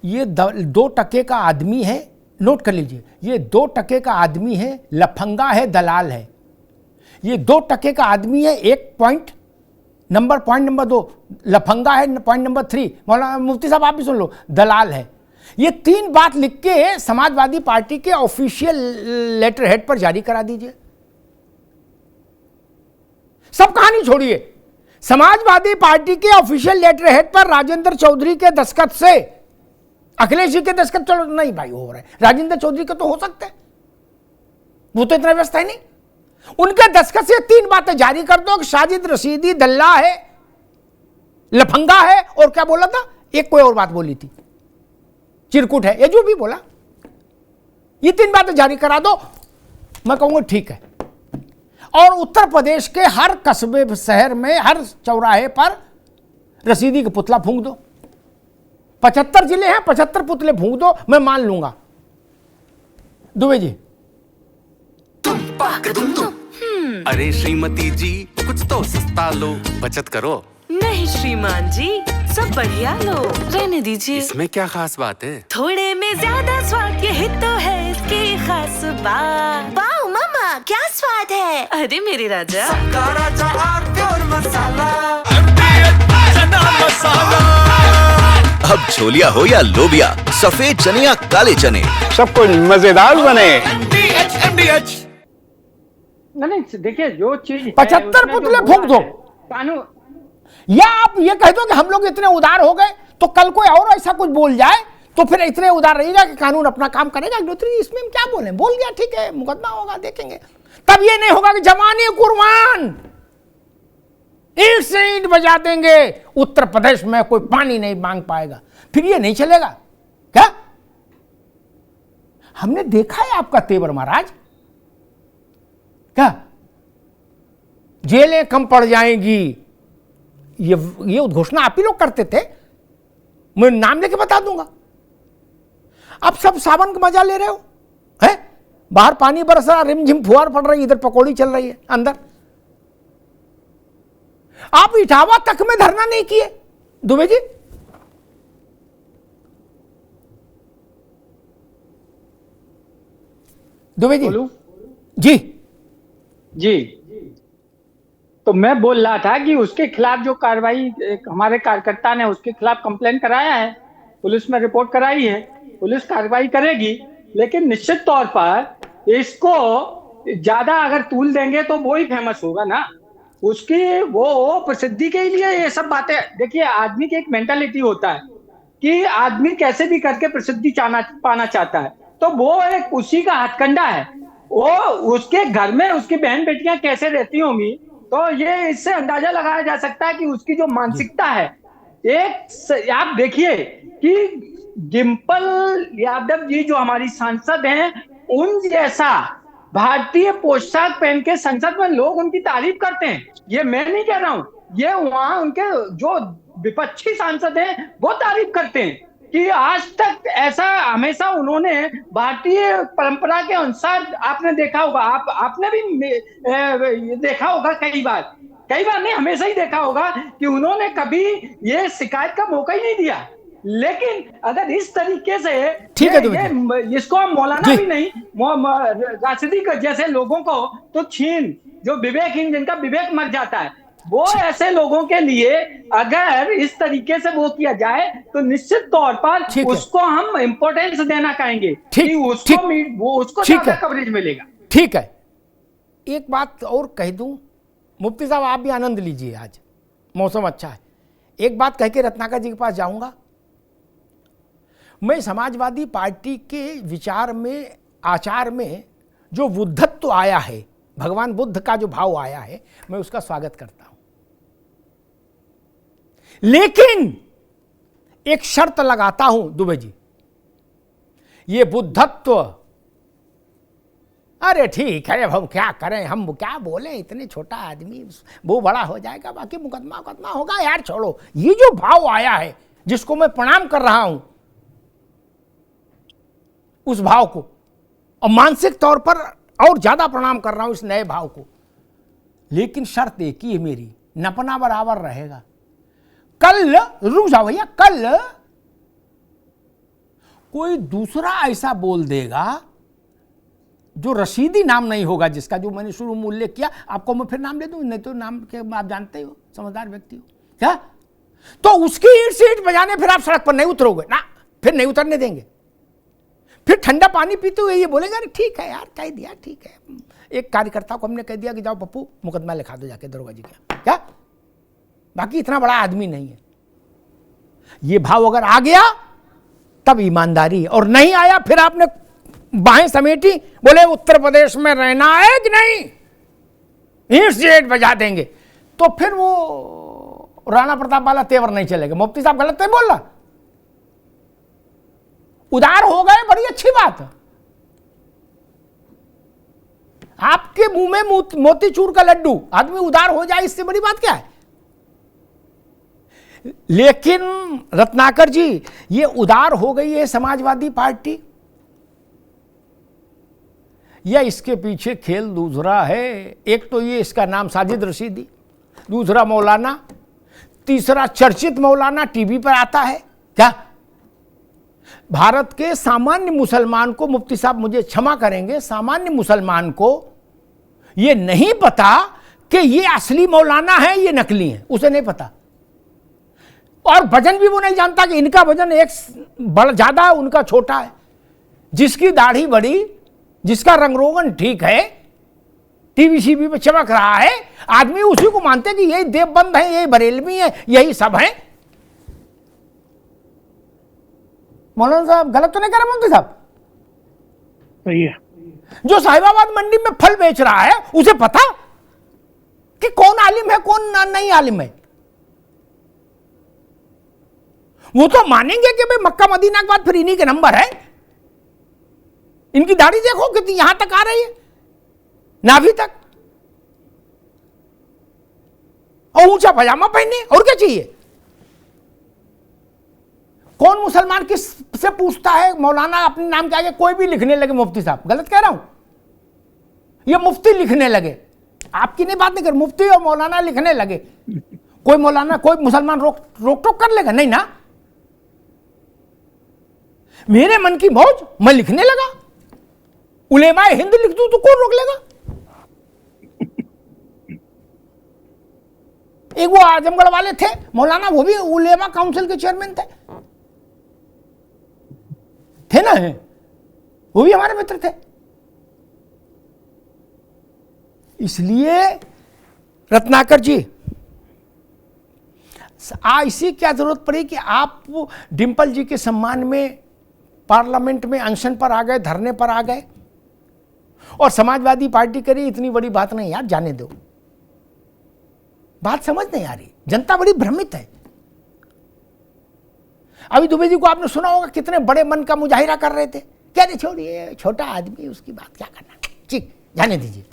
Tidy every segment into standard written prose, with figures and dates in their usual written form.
ये 2% का आदमी है, नोट कर लीजिए, ये 2% का आदमी है, लफंगा है, दलाल है। ये 2% का आदमी है, पॉइंट नंबर 2 लफंगा है, पॉइंट नंबर 3 मौलाना मुफ्ती साहब आप भी सुन लो, दलाल है। ये 3 बात लिख के समाजवादी पार्टी के ऑफिशियल लेटर हेड पर जारी करा दीजिए। सब कहानी छोड़िए, समाजवादी पार्टी के ऑफिशियल लेटर हेड पर राजेंद्र चौधरी के दस्तखत से, अखिलेश जी के दस्तखत चलो नहीं भाई हो रहा है, राजेंद्र चौधरी के तो हो सकते हैं, वो तो इतना व्यवस्था ही नहीं। उनके दस्तखत से 3 बातें जारी कर दो कि साजिद रशीदी दल्ला है, लफंगा है, और क्या बोला था, एक कोई और बात बोली थी, चिरकुट है, ये जो भी बोला, ये 3 बातें जारी करा दो, मैं कहूंगा ठीक है। और उत्तर प्रदेश के हर कस्बे शहर में, हर चौराहे पर रशीदी का पुतला फूंक दो। 75 जिले हैं, 75 पुतले फूंक दो, मैं मान लूंगा। दुबे जी, अरे श्रीमती जी कुछ तो सस्ता लो, बचत करो। नहीं श्रीमान जी, सब बढ़िया लो, रहने दीजिए। इसमें क्या खास बात है? थोड़े में ज्यादा स्वाद, यही तो है इसकी खास बात। वाओ मामा, क्या स्वाद है। अरे मेरे राजा, राजा और मसाला। अब छोलिया हो या लोबिया, सफेद चने या काले चने, सब कुछ मजेदार बने। नहीं देखिए, जो चीज 75 पुतले फूंक दो कानून, या आप ये कह दो कि हम लोग इतने उदार हो गए, तो कल कोई और ऐसा कुछ बोल जाए तो फिर इतने उदार रहिएगा कि कानून अपना काम करेगा। इसमें हम क्या बोले, बोल गया ठीक है, मुकदमा होगा, देखेंगे। तब ये नहीं होगा कि जमाने कुर्बान, ईंट से ईंट बजा देंगे, उत्तर प्रदेश में कोई पानी नहीं मांग पाएगा, फिर ये नहीं चलेगा क्या? हमने देखा है आपका तेवर महाराज, क्या जेलें कम पड़ जाएंगी, ये उद्घोषणा आप ही लोग करते थे, मैं नाम लेके बता दूंगा। अब सब सावन का मजा ले रहे हो, हैं? बाहर पानी बरस रहा, रिमझिम फुहार पड़ रही, इधर पकौड़ी चल रही है अंदर। आप इटावा तक में धरना नहीं किए दुबे जी? दुबे जी जी जी, तो मैं बोल रहा था कि उसके खिलाफ जो कार्रवाई हमारे कार्यकर्ता ने उसके खिलाफ कंप्लेन कराया है, पुलिस में रिपोर्ट कराई है, पुलिस कार्रवाई करेगी, लेकिन निश्चित तौर पर इसको ज्यादा अगर तूल देंगे तो वो ही फेमस होगा ना, उसकी वो प्रसिद्धि के लिए ये सब बातें। देखिए, आदमी की एक मेंटालिटी होता है कि आदमी कैसे भी करके प्रसिद्धि पाना चाहता है, तो वो एक उसी का हथकंडा है। वो उसके घर में उसकी बहन बेटियां कैसे रहती होंगी, तो ये इससे अंदाजा लगाया जा सकता है कि उसकी जो मानसिकता है। आप देखिए कि डिंपल यादव जी जो हमारी सांसद हैं, उन जैसा भारतीय पोशाक पहन के संसद में लोग उनकी तारीफ करते हैं। ये मैं नहीं कह रहा हूं, ये वहां उनके जो विपक्षी सांसद हैं वो तारीफ करते हैं कि आज तक ऐसा हमेशा उन्होंने भारतीय परंपरा के अनुसार, आपने देखा होगा, आपने भी देखा होगा कई बार नहीं, हमेशा ही देखा होगा कि उन्होंने कभी ये शिकायत का मौका ही नहीं दिया। लेकिन अगर इस तरीके से इसको हम मौलाना भी नहीं, राशिदी जैसे लोगों को तो छीन, जो विवेकहीन, जिनका विवेक मर जाता है, वो ऐसे लोगों के लिए अगर इस तरीके से वो किया जाए तो निश्चित तौर पर उसको हम इंपॉर्टेंस देना कहेंगे कि उसको ज्यादा कवरेज मिलेगा। ठीक है, एक बात और कह दूं, मुफ्ती साहब आप भी आनंद लीजिए, आज मौसम अच्छा है। एक बात कह के रत्नाकर जी के पास जाऊंगा। मैं समाजवादी पार्टी के विचार में, आचार में जो बुद्धत्व आया है, भगवान बुद्ध का जो भाव आया है, मैं उसका स्वागत करता हूं। लेकिन एक शर्त लगाता हूं दुबे जी, ये बुद्धत्व, अरे ठीक है, अब हम क्या करें, हम क्या बोले, इतने छोटा आदमी, वो बड़ा हो जाएगा, बाकी मुकदमा होगा, यार छोड़ो। ये जो भाव आया है, जिसको मैं प्रणाम कर रहा हूं, उस भाव को, और मानसिक तौर पर और ज्यादा प्रणाम कर रहा हूं इस नए भाव को। लेकिन शर्त एक ही है मेरी, नपना बराबर रहेगा। कल, रुक जाओ भैया, कल कोई दूसरा ऐसा बोल देगा जो रसीदी नाम नहीं होगा, जिसका जो मैंने शुरू में उल्लेख किया, आपको मैं फिर नाम ले दूं, नहीं तो नाम के आप जानते हो, समझदार व्यक्ति हो क्या, तो उसकी ईंट से ईंट बजाने फिर आप सड़क पर नहीं उतरोगे ना, फिर नहीं उतरने देंगे। फिर ठंडा पानी पीते हुए ये बोलेंगे अरे ठीक है यार, कह दिया ठीक है। एक कार्यकर्ता को हमने कह दिया कि जाओ पप्पू मुकदमा लिखा दो जाके दरोगा जी का, क्या, बाकी इतना बड़ा आदमी नहीं है। ये भाव अगर आ गया तब ईमानदारी, और नहीं आया फिर आपने बाहें समेटी, बोले उत्तर प्रदेश में रहना है कि नहीं, ईंट से ईंट बजा देंगे, तो फिर वो राणा प्रताप वाला तेवर नहीं चलेगा। मुफ्ती साहब गलत नहीं बोल रहा, उदार हो गए, बड़ी अच्छी बात है। आपके मुंह में मोतीचूर का लड्डू, आदमी उदार हो जाए, इससे बड़ी बात क्या है। लेकिन रत्नाकर जी, ये उदार हो गई है समाजवादी पार्टी, या इसके पीछे खेल दूसरा है। एक तो ये इसका नाम साजिद रशीदी, दूसरा मौलाना, तीसरा चर्चित मौलाना टीवी पर आता है क्या। भारत के सामान्य मुसलमान को, मुफ्ती साहब मुझे क्षमा करेंगे, सामान्य मुसलमान को ये नहीं पता कि ये असली मौलाना है ये नकली है, उसे नहीं पता। और वजन भी वो नहीं जानता कि इनका वजन एक बड़ा ज्यादा है, उनका छोटा है। जिसकी दाढ़ी बड़ी, जिसका रंगरोगन ठीक है, टीवी शीवी पे चमक रहा है, आदमी उसी को मानते हैं कि यही देवबंद है, यही बरेलवी है, यही सब है। मौलाना साहब गलत तो नहीं कर रहे मुफ्ती साहब? सही है। जो साहिबाबाद मंडी में फल बेच रहा है उसे पता कि कौन आलिम है कौन नहीं आलिम है। वो तो मानेंगे कि भाई मक्का मदीना के बाद फिर इन्हीं के नंबर है। इनकी दाढ़ी देखो कितनी यहां तक आ रही है, नाभि तक, और ऊंचा पजामा पहने, और क्या चाहिए। कौन मुसलमान किस से पूछता है मौलाना अपने नाम के आगे कोई भी लिखने लगे। मुफ्ती साहब गलत कह रहा हूं, ये मुफ्ती लिखने लगे, आपकी नहीं बात नहीं कर, मुफ्ती और मौलाना लिखने लगे, कोई मौलाना कोई मुसलमान रोक टोक कर लेगा नहीं ना। मेरे मन की मौज, मैं लिखने लगा, उलेमाए हिंद लिख दूं तो कौन रोक लेगा। एक वो आजमगढ़ वाले थे मौलाना, वो भी उलेमा काउंसिल के चेयरमैन थे ना, है वो भी हमारे मित्र थे। इसलिए रत्नाकर जी, इसी क्या जरूरत पड़ी कि आप डिंपल जी के सम्मान में पार्लियामेंट में अनशन पर आ गए, धरने पर आ गए, और समाजवादी पार्टी करी। इतनी बड़ी बात नहीं यार, जाने दो, बात समझ नहीं आ रही, जनता बड़ी भ्रमित है। अभी दुबे जी को आपने सुना होगा कितने बड़े मन का मुजाहिरा कर रहे थे, क्या नहीं छोड़िए, छोटा आदमी, उसकी बात क्या करना, ठीक जाने दीजिए।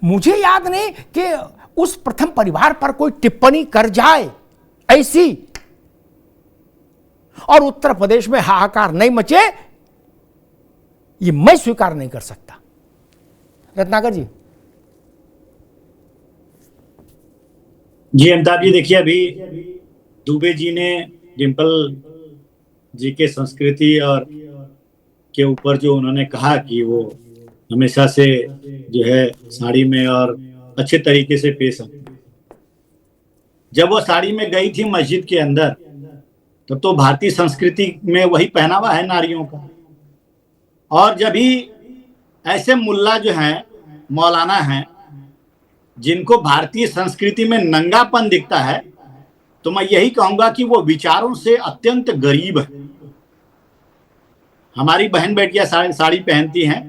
मुझे याद नहीं कि उस प्रथम परिवार पर कोई टिप्पणी कर जाए ऐसी, और उत्तर प्रदेश में हाहाकार नहीं मचे, ये मैं स्वीकार नहीं कर सकता। रत्नाकर जी। जी अमिताभ जी, देखिए अभी दुबे जी ने डिंपल जी के संस्कृति और के ऊपर जो उन्होंने कहा कि वो हमेशा से जो है साड़ी में और अच्छे तरीके से पेश आती, जब वो साड़ी में गई थी मस्जिद के अंदर, तब तो भारतीय संस्कृति में वही पहनावा है नारियों का। और जब भी ऐसे मुल्ला जो हैं, मौलाना हैं, जिनको भारतीय संस्कृति में नंगापन दिखता है, तो मैं यही कहूंगा कि वो विचारों से अत्यंत गरीब है। हमारी बहन बेटियां साड़ी पहनती हैं,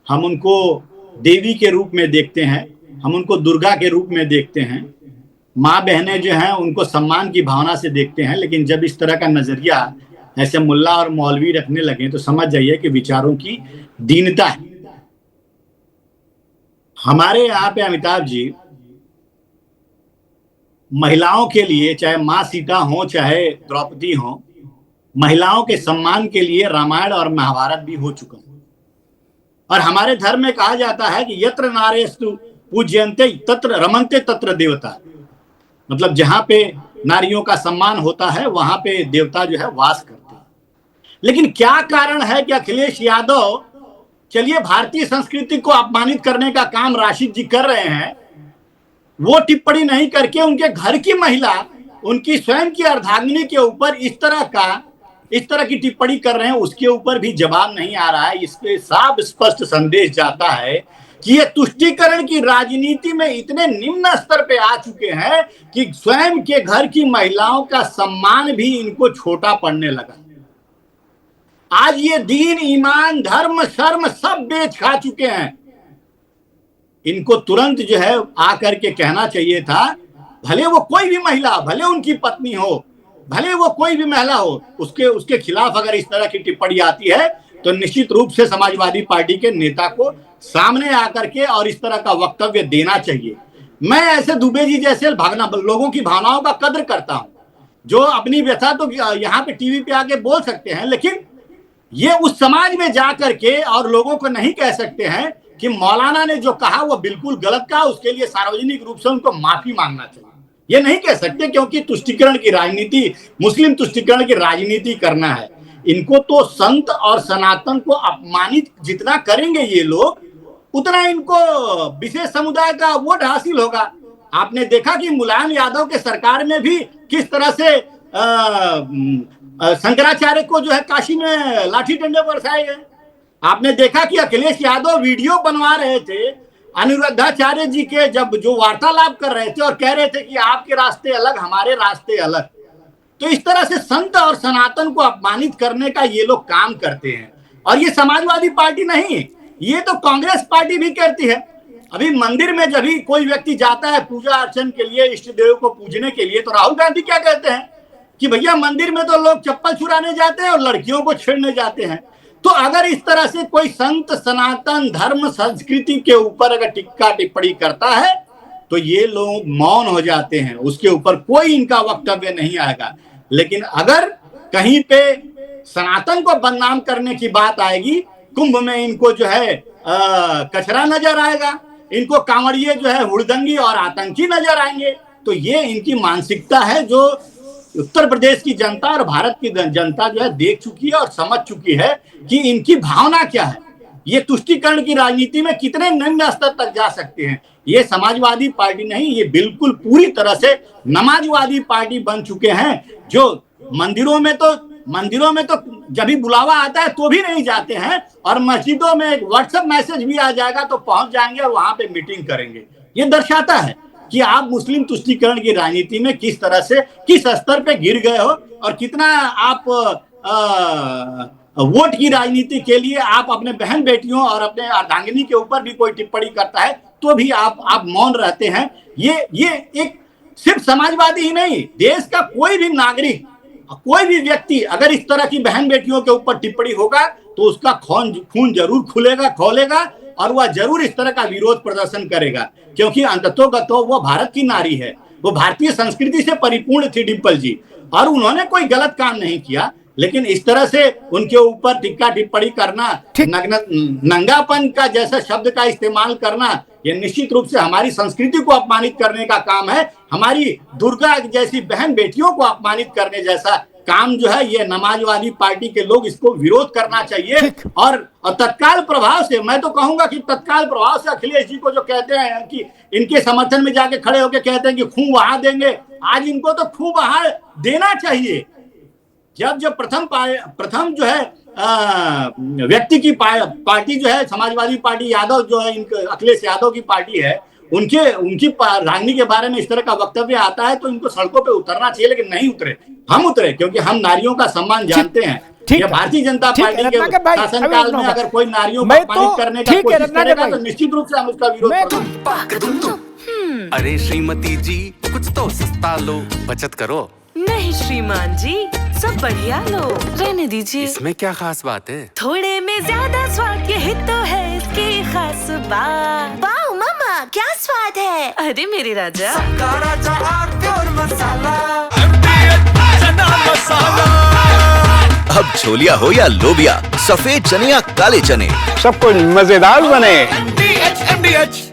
हम उनको देवी के रूप में देखते हैं, हम उनको दुर्गा के रूप में देखते हैं, माँ बहनें जो हैं उनको सम्मान की भावना से देखते हैं। लेकिन जब इस तरह का नजरिया ऐसे मुल्ला और मौलवी रखने लगे तो समझ जाइए कि विचारों की दीनता है। हमारे यहाँ पे अमिताभ जी, महिलाओं के लिए, चाहे माँ सीता हो चाहे द्रौपदी हो, महिलाओं के सम्मान के लिए रामायण और महाभारत भी हो चुका है। और हमारे धर्म में कहा जाता है कि यत्र नारेस्तु पूज्यन्ते तत्र रमन्ते तत्र देवता, मतलब जहां पे नारियों का सम्मान होता है, वहां पे देवता जो है वास करते हैं। लेकिन क्या कारण है कि अखिलेश यादव, चलिए भारतीय संस्कृति को अपमानित करने का काम राशिद जी कर रहे हैं, वो टिप्पणी नहीं करके उनके घर की महिला, उनकी स्वयं की अर्धांगिनी के ऊपर इस तरह की टिप्पणी कर रहे हैं, उसके ऊपर भी जवाब नहीं आ रहा है। इससे साफ स्पष्ट संदेश जाता है कि ये तुष्टीकरण की राजनीति में इतने निम्न स्तर पे आ चुके हैं कि स्वयं के घर की महिलाओं का सम्मान भी इनको छोटा पड़ने लगा। आज ये दीन, ईमान, धर्म, शर्म सब बेच खा चुके हैं। इनको तुरंत जो है आकर के कहना चाहिए था, भले वो कोई भी महिला, भले उनकी पत्नी हो, भले वो कोई भी महिला हो, उसके खिलाफ अगर इस तरह की टिप्पणी आती है तो निश्चित रूप से समाजवादी पार्टी के नेता को सामने आकर के और इस तरह का वक्तव्य देना चाहिए। मैं ऐसे दुबे जी जैसे लोगों की भावनाओं का कद्र करता हूं, जो अपनी व्यथा तो यहाँ पे टीवी पे आके बोल सकते हैं, लेकिन ये उस समाज में जा करके और लोगों को नहीं कह सकते हैं कि मौलाना ने जो कहा वो बिल्कुल गलत कहा, उसके लिए सार्वजनिक रूप से उनको माफी मांगना चाहिए। ये नहीं कह सकते, क्योंकि तुष्टीकरण की राजनीति, मुस्लिम तुष्टीकरण की राजनीति करना है। इनको तो संत और सनातन को अपमानित जितना करेंगे ये लोग, उतना इनको विशेष समुदाय का वोट हासिल होगा। आपने देखा कि मुलायम यादव के सरकार में भी किस तरह से शंकराचार्य को जो है काशी में लाठी डंडे बरसाए गए। आपने देखा कि अखिलेश यादव वीडियो बनवा रहे थे अनिरुद्धाचार्य जी के, जब जो वार्तालाप कर रहे थे और कह रहे थे कि आपके रास्ते अलग, हमारे रास्ते अलग। तो इस तरह से संत और सनातन को अपमानित करने का ये लोग काम करते हैं। और ये समाजवादी पार्टी नहीं, ये तो कांग्रेस पार्टी भी करती है। अभी मंदिर में जब भी कोई व्यक्ति जाता है पूजा अर्चन के लिए, इष्ट देव को पूजने के लिए, तो राहुल गांधी क्या कहते हैं कि भैया मंदिर में तो लोग चप्पल चुराने जाते हैं और लड़कियों को छेड़ने जाते हैं। तो अगर इस तरह से कोई संत, सनातन, धर्म, संस्कृति के ऊपर अगर टिक्का टिप्पणी करता है तो ये लोग मौन हो जाते हैं, उसके ऊपर कोई इनका वक्तव्य नहीं आएगा। लेकिन अगर कहीं पे सनातन को बदनाम करने की बात आएगी, कुंभ में इनको जो है कचरा नजर आएगा, इनको कांवड़िए जो है हुड़दंगी और आतंकी नजर आएंगे। तो ये इनकी मानसिकता है जो उत्तर प्रदेश की जनता और भारत की जनता जो है देख चुकी है और समझ चुकी है कि इनकी भावना क्या है। ये तुष्टीकरण की राजनीति में कितने निम्न स्तर तक जा सकते हैं। ये समाजवादी पार्टी नहीं, ये बिल्कुल पूरी तरह से नमाजवादी पार्टी बन चुके हैं, जो मंदिरों में तो जब भी बुलावा आता है तो भी नहीं जाते हैं, और मस्जिदों में एक व्हाट्सएप मैसेज भी आ जाएगा तो पहुंच जाएंगे और वहां पे मीटिंग करेंगे। ये दर्शाता है कि आप मुस्लिम तुष्टीकरण की राजनीति में किस तरह से, किस स्तर पे गिर गए हो और कितना आप वोट की राजनीति के लिए आप अपने बहन बेटियों और अपने अर्धांगिनी के ऊपर भी कोई टिप्पणी करता है तो भी आप मौन रहते हैं। ये एक सिर्फ समाजवादी ही नहीं, देश का कोई भी नागरिक, कोई भी व्यक्ति अगर इस तरह की बहन बेटियों के ऊपर टिप्पणी होगा तो उसका खून जरूर खोलेगा और वह जरूर इस तरह का विरोध प्रदर्शन करेगा, क्योंकि अंततोगतो वो भारत की नारी है, वो भारतीय संस्कृति से परिपूर्ण थी डिम्पल जी, और उन्होंने कोई गलत काम नहीं किया। लेकिन इस तरह से उनके ऊपर टिक्का टिप्पणी करना, नंगापन का जैसा शब्द का इस्तेमाल करना, ये निश्चित रूप से हमारी संस्कृति को अपमानित करने का काम है। हमारी दुर्गा जैसी बहन बेटियों को अपमानित करने जैसा काम जो है, ये नमाजवादी पार्टी के लोग इसको विरोध करना चाहिए। और तत्काल प्रभाव से, मैं तो कहूंगा कि तत्काल प्रभाव से अखिलेश जी को जो कहते हैं कि इनके समर्थन में जाके खड़े होकर कहते हैं कि खून बहा देंगे, आज इनको तो खून बहा देना चाहिए। जब प्रथम जो है व्यक्ति की पार्टी जो है समाजवादी पार्टी, यादव जो है, अखिलेश यादव की पार्टी है, उनकी राजनीति के बारे में इस तरह का वक्तव्य आता है तो इनको सड़कों पे उतरना चाहिए। लेकिन नहीं उतरे, हम उतरे, क्योंकि हम नारियों का सम्मान जानते हैं। ये भारतीय जनता पार्टी के शासनकाल में अगर कोई नारियों को अपमानित करने का कोशिश करेगा तो निश्चित रूप से हम उसका विरोध करेंगे। अरे श्रीमती जी कुछ तो सस्ता लो, बचत करो। नहीं श्रीमान जी, सब बढ़िया लो, रहने दीजिए। इसमें क्या खास बात है? थोड़े में ज्यादा स्वाद, यही तो है इसकी खास बात। वाओ मामा, क्या स्वाद है। अरे मेरे राजा, अब छोलिया हो या लोबिया, सफेद चने या काले चने, सब कुछ मजेदार बने। MDH